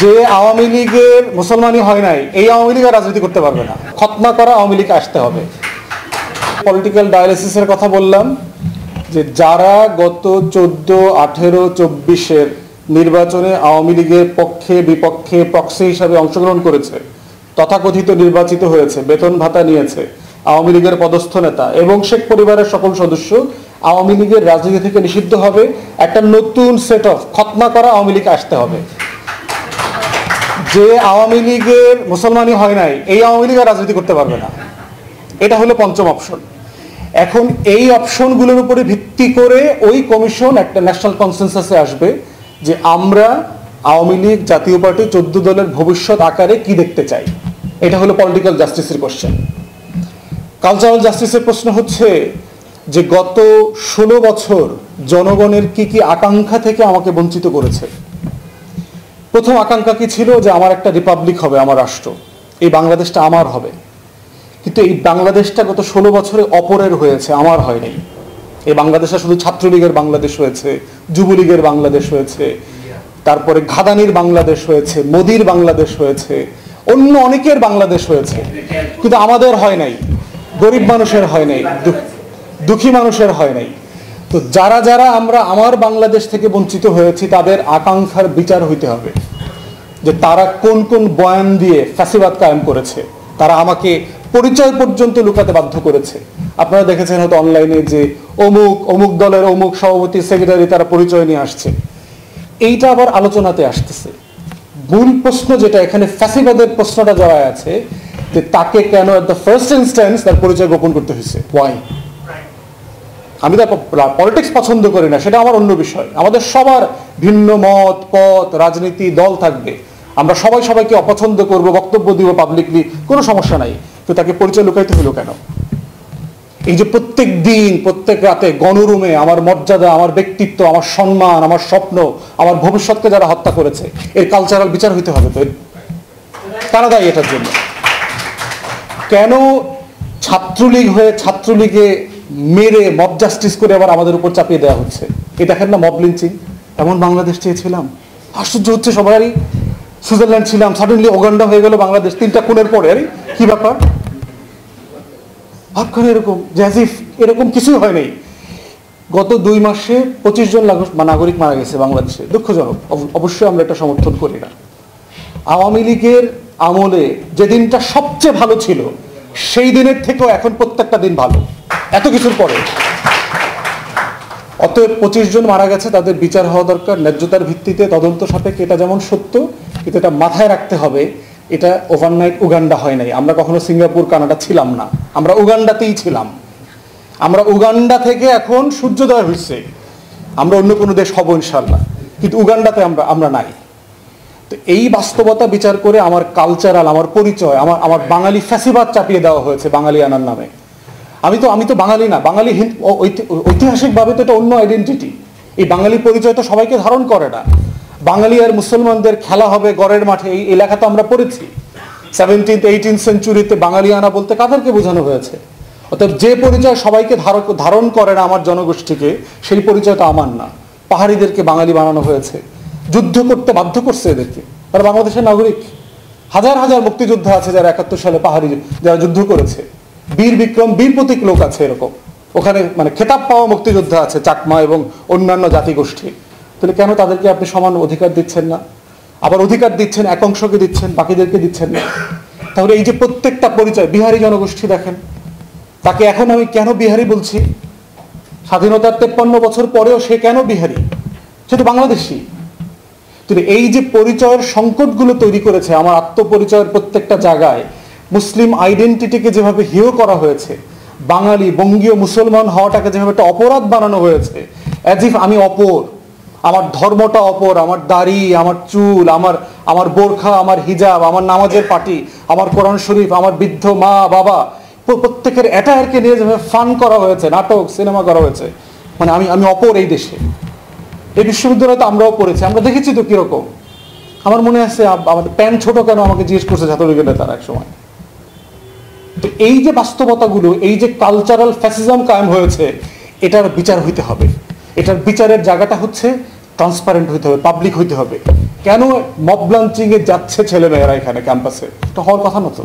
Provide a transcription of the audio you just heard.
যে আওয়ামী লীগের মুসলমানই হয় নাই এই আওয়ামী লীগ রাজনীতি করতে পারবে না, খতনা করা আওয়ামী লীগ আসতে হবে। পলিটিক্যাল ডায়ালিসিসের কথা বললাম যে যারা গত 14, 18, 24-এর নির্বাচনে আওয়ামী লীগের পক্ষে বিপক্ষে প্রক্সি হিসাবে অংশগ্রহণ করেছে, তথাকথিত নির্বাচিত হয়েছে, বেতন ভাতা নিয়েছে, আওয়ামী লীগের পদস্থ নেতা এবং শেখ পরিবারের সকল সদস্য আওয়ামী লীগের রাজনীতি থেকে নিষিদ্ধ হবে। একটা নতুন সেট অফ খতনা করা আওয়ামী লীগ আসতে হবে। যে আওয়ামী লীগের মুসলমানই হয় নাই এই আওয়ামী লীগ রাজনীতি করতে পারবে না। এটা হলো পঞ্চম অপশন। এখন এই অপশনগুলোর উপরে ভিত্তি করে ওই কমিশন একটা ন্যাশনাল কনসেনসাসে আসবে যে আমরা আওয়ামী লীগ জাতীয় পার্টি 14 দলের ভবিষ্যৎ আকারে কি দেখতে চাই। এটা হলো পলিটিক্যাল জাস্টিসের কোশ্চেন। কালচারাল জাস্টিসের প্রশ্ন হচ্ছে যে গত 16 বছর জনগণের কি কি আকাঙ্ক্ষা থেকে আমাকে বঞ্চিত করেছে। প্রথম আকাঙ্ক্ষা কি ছিল যে আমার একটা রিপাবলিক হবে, আমার রাষ্ট্র, এই বাংলাদেশটা আমার হবে। কিন্তু এই বাংলাদেশটা গত 16 বছরে অপরের হয়েছে, আমার হয় নাই। এই বাংলাদেশটা শুধু ছাত্রলীগের বাংলাদেশ হয়েছে, যুবলীগের বাংলাদেশ হয়েছে, তারপরে ঘাদানির বাংলাদেশ হয়েছে, মোদির বাংলাদেশ হয়েছে, অন্য অনেকের বাংলাদেশ হয়েছে, কিন্তু আমাদের হয় নাই। গরিব মানুষের হয় নাই, দুঃখী মানুষের হয় নাই। তো যারা যারা আমরা আমার বাংলাদেশ থেকে বঞ্চিত হয়েছি তাদের আকাঙ্ক্ষার বিচার হইতে হবে যে তারা কোন কোন বয়ান দিয়ে ফ্যাসিবাদ কায়েম করেছে, তারা আমাকে পরিচয় পর্যন্ত লুকাতে বাধ্য করেছে। আপনারা দেখেছেন হয়তো অনলাইনে যে অমুক অমুক দলের অমুক সভাপতি সেক্রেটারি তারা পরিচয় নিয়ে আসছে। এইটা আবার আলোচনাতে আসতেছে। মূল প্রশ্ন যেটা এখানে ফ্যাসিবাদের প্রশ্নটা জড়ায় আছে যে তাকে কেন এট দ্য ফার্স্ট ইনস্ট্যান্স তার পরিচয় গোপন করতে হয়েছে, ওয়াই? আমি তো পলিটিক্স পছন্দ করি না, সেটা আমার অন্য বিষয়। আমাদের সবার ভিন্ন মত, পথ, রাজনীতি, দল থাকবে, আমরা সবাই সবাইকে অপছন্দ করব, বক্তব্য দিব পাবলিকলি, কোনো সমস্যা নাই। তো তাকে পরিচয় লুকাইতে হলো কেন? এই যে প্রত্যেক দিন প্রত্যেক রাতে গণরুমে আমার মর্যাদা, আমার ব্যক্তিত্ব, আমার সম্মান, আমার স্বপ্ন, আমার ভবিষ্যৎকে যারা হত্যা করেছে এর কালচারাল বিচার হইতে হবে। তো কারা দায়ী এটার জন্য? কেন ছাত্রলীগ হয়ে ছাত্রলীগে মেরে মব জাস্টিস করে আবার আমাদের উপর চাপিয়ে দেওয়া হচ্ছে? এই দেখেন না মব লিঞ্চিং। এমন বাংলাদেশ চেয়েছিলাম, আশ্চর্য হচ্ছে সবারই। সুইজারল্যান্ড ছিলাম, সাডেনলি ওগান্ডা হয়ে গেল বাংলাদেশ 3টা খুনের পরে। আরে কি ব্যাপার? ভাবখানে এরকম জ্যাজিফ এরকম কিছুই হয় নাই। গত 2 মাসে 25 জন নাগরিক মারা গেছে বাংলাদেশে, দুঃখজনক। অবশ্যই আমরা এটা সমর্থন করি না। আওয়ামী লীগের আমলে যে দিনটা সবচেয়ে ভালো ছিল সেই দিনের থেকেও এখন প্রত্যেকটা দিন ভালো, এত কিছুর পরে। অতএব 25 জন মারা গেছে, তাদের বিচার হওয়া দরকার ন্যায্যতার ভিত্তিতে, তদন্ত সাপেক্ষে। এটা যেমন সত্য, কিন্তু এটা মাথায় রাখতে হবে এটা ওভারনাইট উগান্ডা হয় নাই। আমরা কখনো সিঙ্গাপুর, কানাডা ছিলাম না, আমরা উগান্ডাতেই ছিলাম। আমরা উগান্ডা থেকে এখন সূর্যোদয় হয়েছে, আমরা অন্য কোনো দেশ হব ইনশাল্লাহ, কিন্তু উগান্ডাতে আমরা নাই। তো এই বাস্তবতা বিচার করে আমার কালচারাল, আমার পরিচয়, আমার বাঙালি ফ্যাসিবাদ চাপিয়ে দেওয়া হয়েছে বাঙালি আনার নামে। আমি তো বাঙালি না, বাঙালি ঐতিহাসিকভাবে তো এটা অন্য আইডেন্টিটি। এই বাঙালি পরিচয় তো সবাইকে ধারণ করে না। বাঙালি আর মুসলমানদের খেলা হবে গড়ের মাঠে, এই লেখা তো আমরা পড়েছি। 17th 18th সেঞ্চুরিতে বাঙালি আনা বলতে কাদেরকে বোঝানো হয়েছে? অর্থাৎ যে পরিচয় সবাইকে ধারণ করে না আমার জনগোষ্ঠীকে, সেই পরিচয়টা আমার না। পাহাড়িদেরকে বাঙালি বানানো হয়েছে, যুদ্ধ করতে বাধ্য করছে এদেরকে। তারা বাংলাদেশের নাগরিক। হাজার হাজার মুক্তিযোদ্ধা আছে যারা 71 সালে পাহাড়ি যারা যুদ্ধ করেছে, বীর বিক্রম, বীর প্রতীক লোক আছে এরকম। ওখানে মানে খেতাব পাওয়া মুক্তিযোদ্ধা আছে, চাকমা এবং অন্যান্য জাতিগোষ্ঠী। তাহলে কেন তাদেরকে আপনি সমান অধিকার দিচ্ছেন না? আবার অধিকার দিচ্ছেন এক অংশকে দিচ্ছেন, বাকিদেরকে দিচ্ছেন না। তাহলে এই যে প্রত্যেকটা পরিচয়, বিহারি জনগোষ্ঠী দেখেন, তাকে এখন আমি কেন বিহারি বলছি? স্বাধীনতার 53 বছর পরেও সে কেন বিহারি? সে তো বাংলাদেশি। কিন্তু এই যে পরিচয়ের সংকটগুলো তৈরি করেছে, আমার আত্মপরিচয়ের প্রত্যেকটা জায়গায় মুসলিম আইডেন্টিটিকে যেভাবে হেয় করা হয়েছে, বাঙালি বঙ্গীয় মুসলমান হওয়াটাকে যেভাবে একটা অপরাধ বানানো হয়েছে, অ্যাজ ইফ আমি অপর, আমার ধর্মটা অপর, আমার দাড়ি, আমার চুল, আমার বোরখা, আমার হিজাব, আমার নামাজের পাটি, আমার কোরআন শরীফ, আমার বৃদ্ধ মা বাবা, প্রত্যেকের অ্যাটায়ারকে নিয়ে যেভাবে ফান করা হয়েছে, নাটক সিনেমা করা হয়েছে, মানে আমি অপর এই দেশে। এই বিশ্ববিদ্যালয়ে তো আমরাও পড়েছি, আমরা দেখেছি তো কিরকম। আমার মনে আছে আমাদের প্যান্ট ছোট কেন আমাকে জিজ্ঞেস করছে ছাত্রলীগের নেতারা এক সময়। তো এই যে বাস্তবতাগুলো, এই যে কালচারাল ফ্যাসিজম কায়েম হয়েছে, এটার বিচার হইতে হবে। এটার বিচারের জায়গাটা হচ্ছে ট্রান্সপারেন্ট হইতে হবে, পাবলিক হইতে হবে। কেন মব লাঞ্চিং এ যাচ্ছে ছেলেমেয়েরা এখানে ক্যাম্পাসে? এটা হওয়ার কথা না তো।